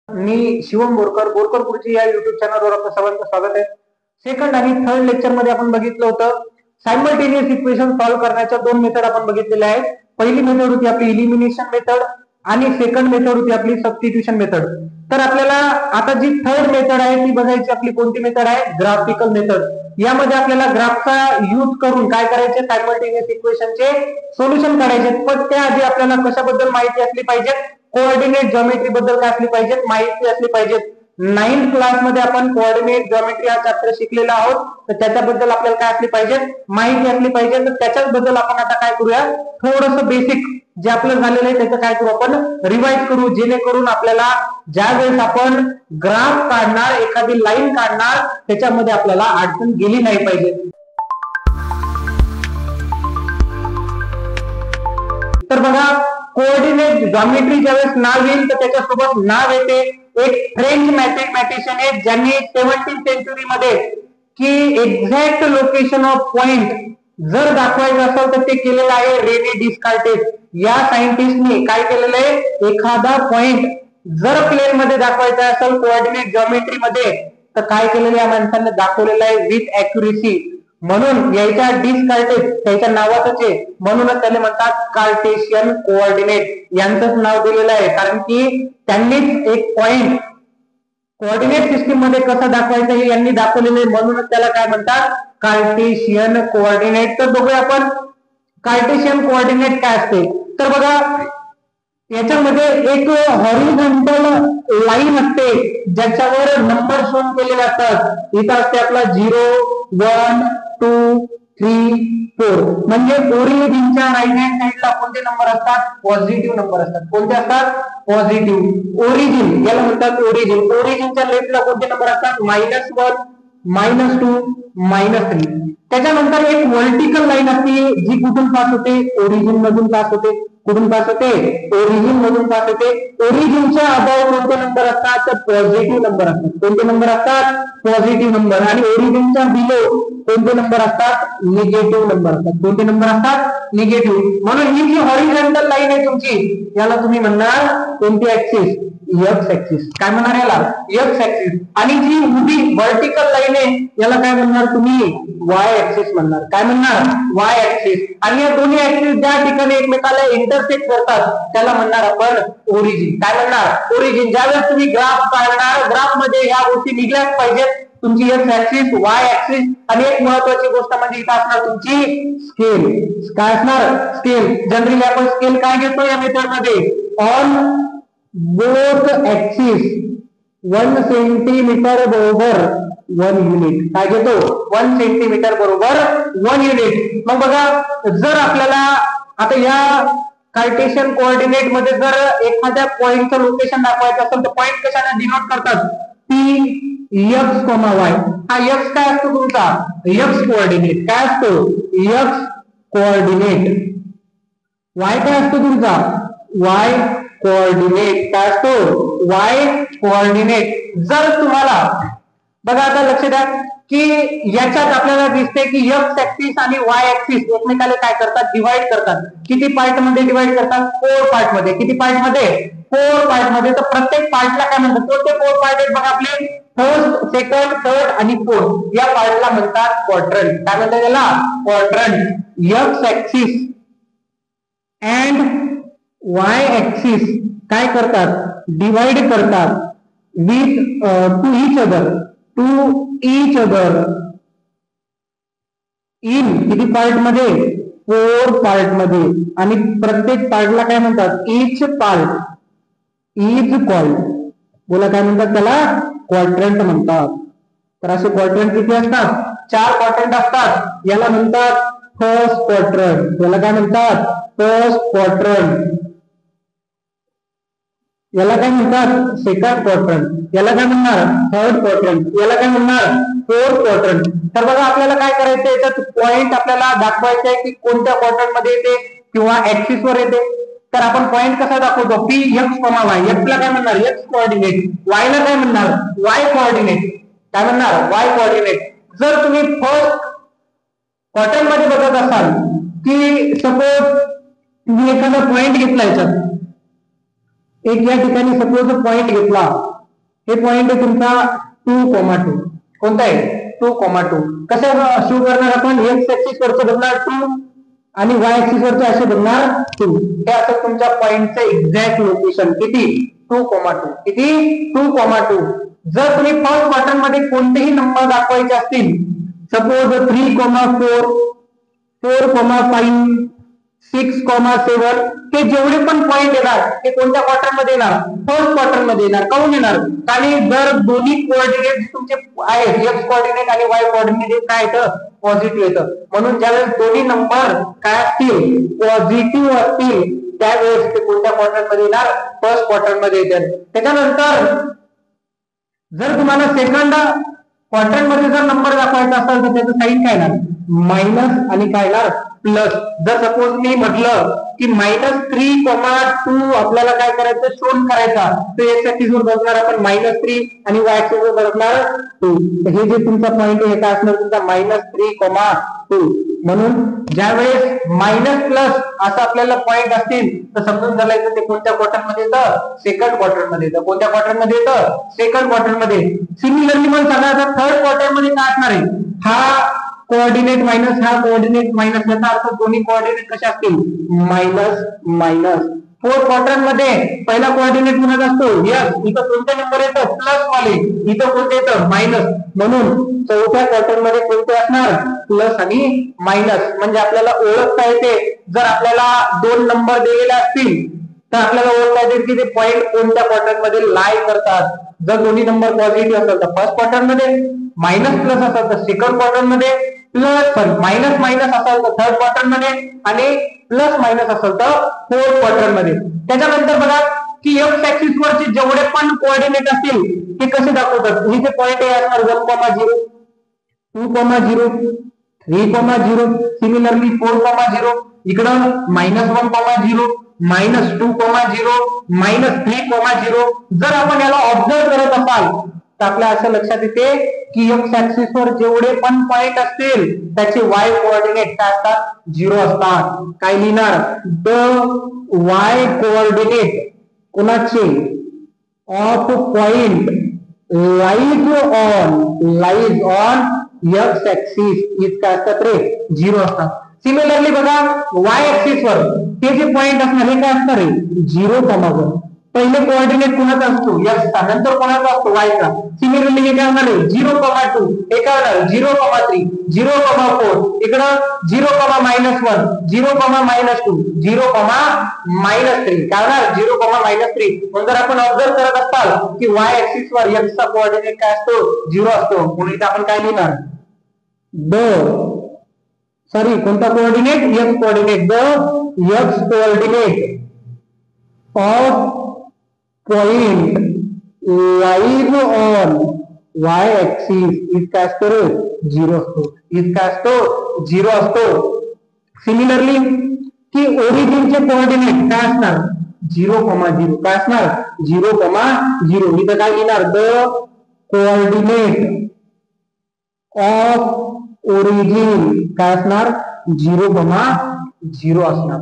मी शिवम बोरकर बोरकर गुरुजी या युट्यूब चॅनलवर आपलं सर्वांचं स्वागत आहे. सेकंड आणि थर्ड लेक्चर मध्ये आपण बघितलं होतं सायमल्टेनियस इक्वेशन सॉल्व्ह करण्याच्या दोन मेथड आपण बघितलेल्या आहेत. पहिली मेथड होती आपली इलिमिनेशन मेथड आणि सेकंड मेथड होती आपली सबस्टिट्यूशन मेथड. तर आपल्याला आता जी थर्ड मेथड आहे ती बघायची. आपली कोणती मेथड आहे? Graphical method. यामध्ये आपल्याला ग्राफचा यूज करून काय करायचे? सायमल्टेनियस इक्वेशनचे सोल्युशन काढायचे. पण त्याआधी आपल्याला कशाबद्दल माहिती असली पाहिजे? कोऑर्डिनेट जॉमेट्री बद्दल काय असली पाहिजे? माहिती असली पाहिजे. 9th क्लास मध्ये आपण कोऑर्डिनेट जॉमेट्री हा चॅप्टर शिकलेला आहोत. तर त्याच्याबद्दल आपल्याला काय असली पाहिजे? माहिती असली पाहिजे. तर त्याच्याच बद्दल आपण आता काय करूया? थोडंसं बेसिक जे आपलं झालेलं आहे त्याचं काय करू? आपण रिवाइज करू, जेणेकरून आपल्याला ज्या वेळेस आपण ग्राफ काढणार, एखादी लाईन काढणार, त्याच्यामध्ये आपल्याला अडचण गेली नाही पाहिजे. तर बघा, कोऑर्डिनेट जॉमेट्री ज्यावेळेस नाव येईल तर त्याच्यासोबत नाव येते एक फ्रेंच मॅथमॅटिशियन आहे ज्यांनी 17th सेंचुरी मध्ये की एक्झॅक्ट लोकेशन ऑफ पॉइंट जर दाखवायचं असेल तर ते केलेलं आहे रेने डिस्कार्टेस या सायंटिस्टने. काय केलेलं आहे? एखादा पॉइंट जर प्लेन मध्ये दाखवायचा असेल कोऑर्डिनेट जॉमेट्री मध्ये तर काय केलेलं या माणसाने दाखवलेलं आहे विथ अॅक्युरेसी. म्हणून याच्या डिस्कार्टेस त्याच्या नावातच आहे, म्हणूनच त्याला म्हणतात कार्टेशियन कोऑर्डिनेट. यांचंच नाव दिलेलं आहे कारण की त्यांनीच एक पॉइंट कोऑर्डिनेट सिस्टीम मध्ये कसं दाखवायचं हे यांनी दाखवलेलं आहे, म्हणूनच त्याला काय म्हणतात? Cartesian coordinate. तर बघूया आपण कार्टेशियन कोऑर्डिनेट काय असते. तर बघा, याच्यामध्ये एक हॉरिझॉन्टल लाईन असते ज्याच्यावर नंबर शोन केलेले असतात. इथं असते आपला 0, 1, 2, 3, 4. म्हणजे ओरिजिनच्या राईट हँड साइडला कोणते नंबर असतात? पॉझिटिव्ह नंबर असतात. कोणते असतात? पॉझिटिव्ह. ओरिजिन याला म्हणतात ओरिजिन. ओरिजिनच्या लेफ्टला कोणते नंबर असतात? -1, -2, -3. त्याच्यानंतर एक व्हर्टिकल लाईन असते जी कुठून पास होते? ओरिजिन मधून पास होते. कुठून पास होते? ओरिजिन मधून पास होते. ओरिजिनच्या अबाव कोणते नंबर असतात? तर पॉझिटिव्ह नंबर असतात. कोणते नंबर असतात? Positive number. आणि ओरिजिनच्या बिलो कोणते नंबर असतात? निगेटिव्ह नंबर असतात. कोणते नंबर असतात? निगेटिव्ह. म्हणून ही जी हॉरिझॉन्टल लाईन आहे तुमची याला तुम्ही म्हणणार कोणती ऍक्सिस? X axis. काय म्हणणार याला? X axis. आणि जी उभी व्हर्टिकल लाईन आहे याला काय म्हणणार तुम्ही? वाय ऍक्सिस म्हणणार. काय म्हणणार? Y axis. आणि या दोन्ही ऍक्सिस ज्या ठिकाणी एकमेकाला इंटरसेक्ट करतात त्याला म्हणणार आपण ओरिजिन. काय म्हणणार? ओरिजिन. ज्यावेळेस तुम्ही ग्राफ काढणार, ग्राफ मध्ये या गोष्टी निघल्याच पाहिजेत. तुमची एक्स ऍक्सिस, वाय ऍक्सिस, आणि एक महत्वाची गोष्ट म्हणजे इथं असणार तुमची स्केल. काय असणार? स्केल. जनरली आपण स्केल काय घेतो या मेथड मध्ये? ऑन बोथ ऍक्सिस 1 सेंटीमीटर बरोबर 1 युनिट. काय घेतो? 1 सेंटीमीटर बरोबर 1 युनिट. मग बघा, जर आपल्याला आता या कार्टेशियन कोऑर्डिनेट मध्ये जर एखाद्या पॉइंटचं लोकेशन दाखवायचं असेल तर पॉइंट कशाने डिनोट करतात? P, X, Y. हा एक्स काय असतो तुमचा? X coordinate. काय असतो? X coordinate. वाय काय असतो तुमचा? Y coordinate. काय असतो? Y coordinate. जर तुम्हाला बघा, आता लक्ष द्या की याच्यात आपल्याला दिसते की एक्स ऍक्सिस आणि वाय ऍक्सिस एकमेकाला काय करतात? डिवाइड करतात. किती पार्ट मध्ये डिवाइड करतात? 4 पार्ट मध्ये. किती पार्ट मध्ये? 4 पार्ट मध्ये. तर प्रत्येक पार्टला काय म्हणतात? कोणते 4 पार्ट आहेत बघा आपले? फर्स्ट, सेकंड, थर्ड आणि फोर्थ. या पार्टला म्हणतात क्वाड्रंट. काय म्हणतात त्याला? Quadrant. X axis and Y axis काय करतात? डिवाइड करतात with to each other. To each other in किती पार्ट मध्ये? 4 पार्ट मध्ये. आणि प्रत्येक पार्टला काय म्हणतात? Each part is called. बोला काय म्हणतात त्याला? क्वाड्रंट म्हणतात. तर असे क्वाड्रंट किती असतात? 4 क्वाड्रंट असतात. याला म्हणतात फर्स्ट क्वाड्रंट. याला काय म्हणतात? First quadrant. याला काय म्हणतात? Second quadrant. याला काय म्हणणार? Third quadrant. याला काय म्हणणार? Fourth quadrant. तर बघा, आपल्याला काय करायचं? याच्यात पॉइंट आपल्याला दाखवायचा आहे की कोणत्या क्वाड्रंट मध्ये येते किंवा ऍक्सिस वर येते. तर आपण पॉइंट कसा दाखवतो? P, X, Y. X ला काय म्हणणार? X coordinate. वाय ला काय म्हणणार? Y coordinate. काय म्हणणार? Y coordinate. जर तुम्ही फर्स्ट क्वाड्रंट मध्ये बघत असाल की सपोज तुम्ही एखादा पॉइंट घेतला, याच्यात एक या ठिकाणी सपोज पॉइंट घेतला हे पॉइंट आहे तुमचा 2,2. कोणता आहे 2,2. कसं शो करणार आपण? एक्स ऍक्सिस वरचं बघणार 2 आणि वाय ऍक्सिस वरचं असे बघणार 2. हे असं तुमच्या पॉइंटचं एक्झॅक्ट लोकेशन. किती? 2,2. किती? 2,2. जर तुम्ही फर्स्ट क्वाड्रंट मध्ये कोणतेही नंबर दाखवायचे असतील, सपोज 3,4, 4,5, 6,7, हे जेवढे पण पॉइंट येणार ते कोणत्या क्वार्टर मध्ये येणार? फर्स्ट क्वार्टर मध्ये येणार. काऊन येणार? कारण जर दोन्ही कोऑर्डिनेट तुमचे आहेत, एक्स कोऑर्डिनेट आणि वाय कोऑर्डिनेट काय येतं? पॉझिटिव्ह येतं. म्हणून ज्यावेळेस दोन्ही नंबर काय असतील? पॉझिटिव्ह असतील त्यावेळेस ते कोणत्या क्वार्टर मध्ये येणार? फर्स्ट क्वार्टर मध्ये येतात. त्याच्यानंतर जर तुम्हाला सेकंड क्वाड्रंट मध्ये जर नंबर दाखवायचा असेल तर त्याचं साइन काय येणार? मायनस आणि काय येणार? प्लस. जर सपोज मी म्हटलं की -3,2 आपल्याला काय करायचं? शोध करायचा, तर एक्स ऍक्सिस वर बघणार आपण -3 आणि वाय ऍक्सिस वर बघणार 2. हे जे तुमचा पॉइंट आहे काय असणार तुमचा? -3,2. म्हणून ज्यावेळेस मायनस प्लस असं आपल्याला पॉइंट असतील तर समजून चालायचं ते कोणत्या क्वार्टर मध्ये येतं? सेकंड क्वार्टर मध्ये येतं. कोणत्या क्वार्टर मध्ये येतं? सेकंड क्वार्टर मध्ये. सिमिलरली मला सांगा आता थर्ड क्वार्टर मध्ये काय असणार आहे? हा कोऑर्डिनेट मायनस, हा कोऑर्डिनेट मायनस, याचा अर्थ दोन्ही कोऑर्डिनेट कसे असतील? Minus minus. फोर्थ क्वाड्रंट मध्ये पहिला कोऑर्डिनेट कुणाचा असतो? यस. इथं कोणते नंबर येतं? प्लस वाले. इथं कोणते येतं? मायनस. म्हणून चौथ्या क्वाड्रंट मध्ये कोणते असणार? प्लस आणि मायनस. म्हणजे आपल्याला ओळखता येते जर आपल्याला दोन नंबर दिलेले असतील तर आपल्याला ओळखता येते की ते पॉइंट कोणत्या क्वाड्रंट मध्ये लाय करतात. जर दोन्ही नंबर पॉझिटिव्ह असेल तर फर्स्ट क्वार्टर मध्ये, मायनस प्लस असेल तर सेकंड क्वार्टर मध्ये, प्लस मायनस मायनस असेल तर थर्ड क्वार्टर मध्ये आणि प्लस मायनस असेल तर फोर्थ क्वार्टर मध्ये. त्याच्यानंतर बघा की एक्स ऍक्सिस वरचे जेवढे पण कोऑर्डिनेट असतील ते कसे दाखवतात? हे जे पॉइंट आहे असणार 1,0, 2,0, 3,0. सिमिलरली 4,0. इकडं -1,0, -2,0, -3,0. जर आपण याला ऑब्झर्व करत असाल तर आपल्या असं लक्षात येते की एक्स ऍक्सिस वर जेवढे पण पॉइंट असतील त्याचे वाय कोऑर्डिनेट काय असतात? 0 असतात. काय लिहिणार? द वाय कोऑर्डिनेट कोणाचे? Of point lies on x axis is काय असतात रे? 0 असतात. सिमिलरली बघा वाय ऍक्सिस वर हे जे पॉइंट असणार हे काय असणार आहे? 0,1. पहिले कोऑर्डिनेट कोणाचा असतो? एक्स चा. नंतर कोणाचा असतो? वाय चा. सिमिलरली हे काय होणार आहे? 0,2. हे काय होणार? 0,3, 0,4. इकडं 0,-1, 0,-2, 0,-3. काय होणार? 0,-3. जर आपण ऑब्झर्व करत असाल की वाय ऍक्सिस वर एक्स चा कोऑर्डिनेट काय असतो? 0 असतो. म्हणून इथे आपण काय लिहिणार? कोणता coordinate? X coordinate. The x coordinate of point lies on Y axis is काय असतो? 0 असतो. इज काय असतो? 0 असतो. सिमिलरली की ओरिजिनचे कोऑर्डिनेट काय असणार? 0,0. काय असणार? 0,0. इथं काय लिहिणार? द कोऑर्डिनेट ऑफ ओरिजिन काय असणार? 0,0 असणार.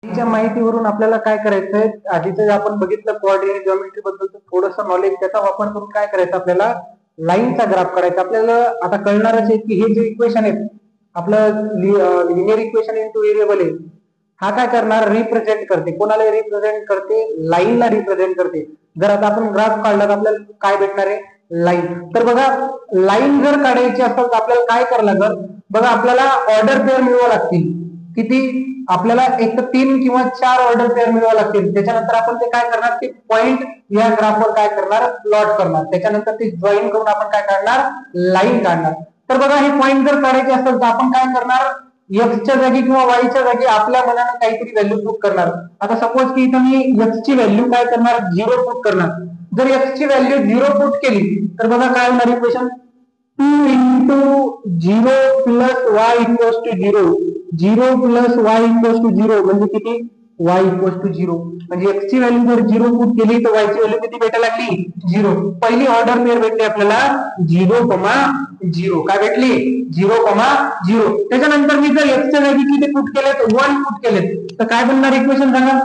आधीच्या माहितीवरून आपल्याला काय करायचंय? आधीचं आपण बघितलं कोऑर्डिनेट जॉमेट्री बद्दल थोडंसं नॉलेज, त्याचा वापर करून काय करायचं? आपल्याला लाईनचा ग्राफ काढायचा. आपल्याला आता कळणारच आहे की हे जे इक्वेशन आहेत आपलं लिनियर इक्वेशन इंटू व्हेरिएबल आहे, हा काय करणार? रिप्रेझेंट करते. कोणाला रिप्रेझेंट करते? लाईनला रिप्रेझेंट करते. जर आता आपण ग्राफ काढला तर आपल्याला काय भेटणार आहे? लाईन. तर बघा लाईन जर काढायची असेल तर आपल्याला काय करावं लागेल? बघा आपल्याला ऑर्डर पेअर मिळवावं लागतील. किती? आपल्याला एक तर 3 किंवा 4 ऑर्डर पेअर मिळवावं लागतील. त्याच्यानंतर आपण ते काय करणार? ते पॉइंट या ग्राफवर काय करणार? प्लॉट करणार. त्याच्यानंतर ते जॉईन करून आपण काय काढणार? लाईन काढणार. तर बघा हे पॉइंट जर काढायचे असेल तर आपण काय करणार? एक्स च्या जागी किंवा वाय च्या जागी आपल्या मनाने काहीतरी व्हॅल्यू पुट करणार. आता सपोज की इथं मी एक्स ची व्हॅल्यू काय करणार? 0 पुट करणार. जर एक्स ची व्हॅल्यू 0 पुट केली तर बघा काय होणार equation? 2 into 0 plus y equals to 0. 0 plus y equals to 0 म्हणजे किती? y equals to 0. म्हणजे x ची व्हॅल्यू जर 0 पुट केली तर y ची व्हॅल्यू किती भेटायला लागली? 0. पहिली ऑर्डर पेअर भेटली आपल्याला 0,0. काय भेटली? 0,0. त्याच्यानंतर मी जर x च्या जागी किती पुट केलेत? 1 पुट केलेत तर काय बनणार इक्वेशन सांगा?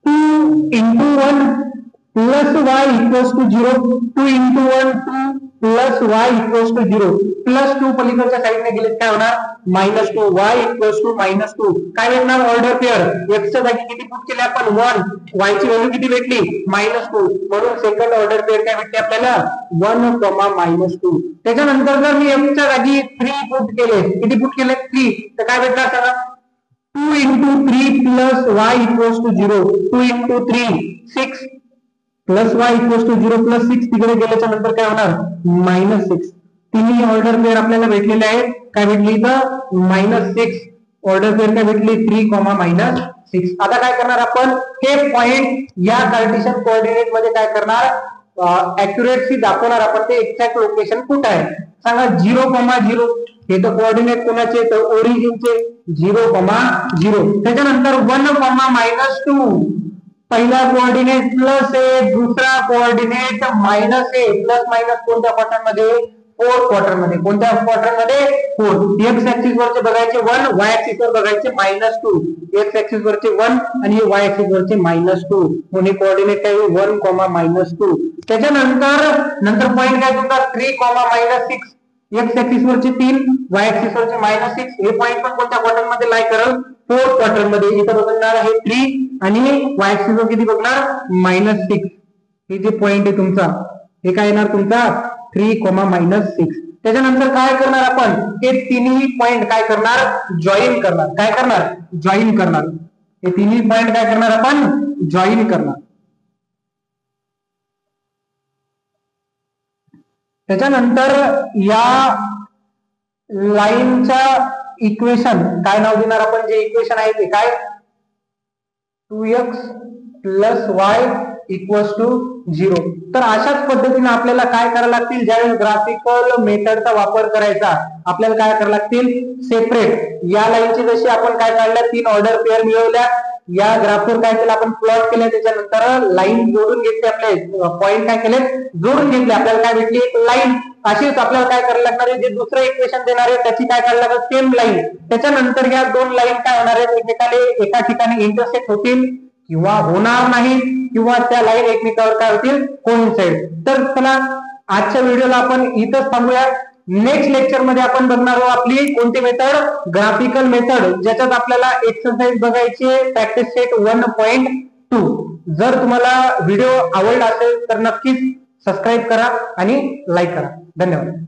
2 into 1 plus Y equals to 0, 2 into 1 2 plus Y equals to 0, plus 2 पलीकडच्या साईडने गेले काय होणार -2, वाय इक्वल्स टू -2. काय भेटणार ऑर्डर पेअर, x च्या जागी किती पुट केले आपण 1, y ची व्हॅल्यू किती भेटली -2, म्हणून सेकंड ऑर्डर पेअर काय भेटते आपल्याला 1, -2. त्याच्यानंतर जर मी x च्या जागी 3 पुट केले, किती पुट केले 3, तर काय भेटणार सांगा 2 into 3 plus y equals to 0, 2 into 3 6 plus y equals to 0 plus 6 तिकडे गेल्याच्या नंतर काय होणार -6. तिन्ही ऑर्डर पेअर आपल्याला भेटलेले आहेत. काय भेटली इथं -6 ऑर्डर पेअर काय भेटली 3, -6. आता काय करणार आपण हे पॉइंट या कार्टेशियन कोऑर्डिनेट मध्ये काय करणार ऍक्युरेटली दाखवणार आपण ते एक्झॅक्ट लोकेशन कुठे आहे सांगा 0,0 हे तर कोऑर्डिनेट कोणाचे तर ओरिजिनचे 0,0. त्याच्यानंतर 1,-2 पहिला कोऑर्डिनेट प्लस आहे, दुसरा कोऑर्डिनेट मायनस आहे. प्लस मायनस कोणत्या क्वार्टर मध्ये 4th क्वार्टर मध्ये, कोणत्या क्वार्टर मध्ये 4. एक्स ऍक्सिस वरचे बघायचे 1, वाय ऍक्सिस वर बघायचे -2. एक्स ऍक्सिस वरचे 1 आणि वाय ऍक्सिस वरचे -2 म्हणून कोऑर्डिनेट काय 1,-2. त्याच्यानंतर पॉइंट काय तुमचा 3,-6 एक्स ऍक्सिस वरचे 3, वाय ऍक्सिस वरचे -6. हे पॉइंट पण कोणत्या क्वार्टर मध्ये लाई करल 4th क्वार्टर मध्ये. इथं बघणार आहे 3 आणि वाय ऍक्सिस वर किती बघणार -6. हे जे पॉइंट आहे तुमचा हे काय येणार तुमचा 3,-6. त्याच्यानंतर काय करणार आपण हे तिन्ही पॉइंट काय करणार जॉईन करणार. काय करणार जॉईन करणार. हे तिन्ही पॉइंट काय करणार आपण जॉईन करणार. त्याच्यानंतर या लाईनच्या इक्वेशन काय नाव देणार आपण, जे इक्वेशन आहे ते काय 2x + y = 0. तर अशाच पद्धतीने आपल्याला काय करायला लागतील ज्यावेळेस ग्राफिकल मेथडचा वापर करायचा आपल्याला काय करायला लागतील सेपरेट या लाईनची जशी आपण काय काढल्या 3 ऑर्डर पेअर मिळवल्या या ग्राफवर काय केलं आपण प्लॉट केलं. त्याच्यानंतर लाईन जोडून घेतली, आपले पॉइंट काय केले जोडून घेतले, आपल्याला काय भेटली एक लाईन. अशीच आपल्याला काय करायला लागणार आहे जे दुसरं इक्वेशन देणार आहे त्याची काय करायला लागेल सेम लाईन. त्याच्यानंतर या दोन लाईन काय होणार आहेत एकमेकाला एका ठिकाणी इंटरसेक्ट होतील किंवा होणार नाही किंवा त्या लाईन एकमेकावर काय होतील कोइन्साइड. तर चला आजच्या व्हिडिओला आपण इथंच थांबूया. नेक्स्ट लेक्चर मध्ये आपण बघणार आहोत आपली कोणती मेथड ग्राफिकल मेथड, ज्याच्यात आपल्याला एक्सरसाइज बघायची प्रॅक्टिस सेट 1.2. जर तुम्हाला व्हिडिओ आवडला असेल तर नक्कीच सबस्क्राईब करा आणि लाईक करा. धन्यवाद.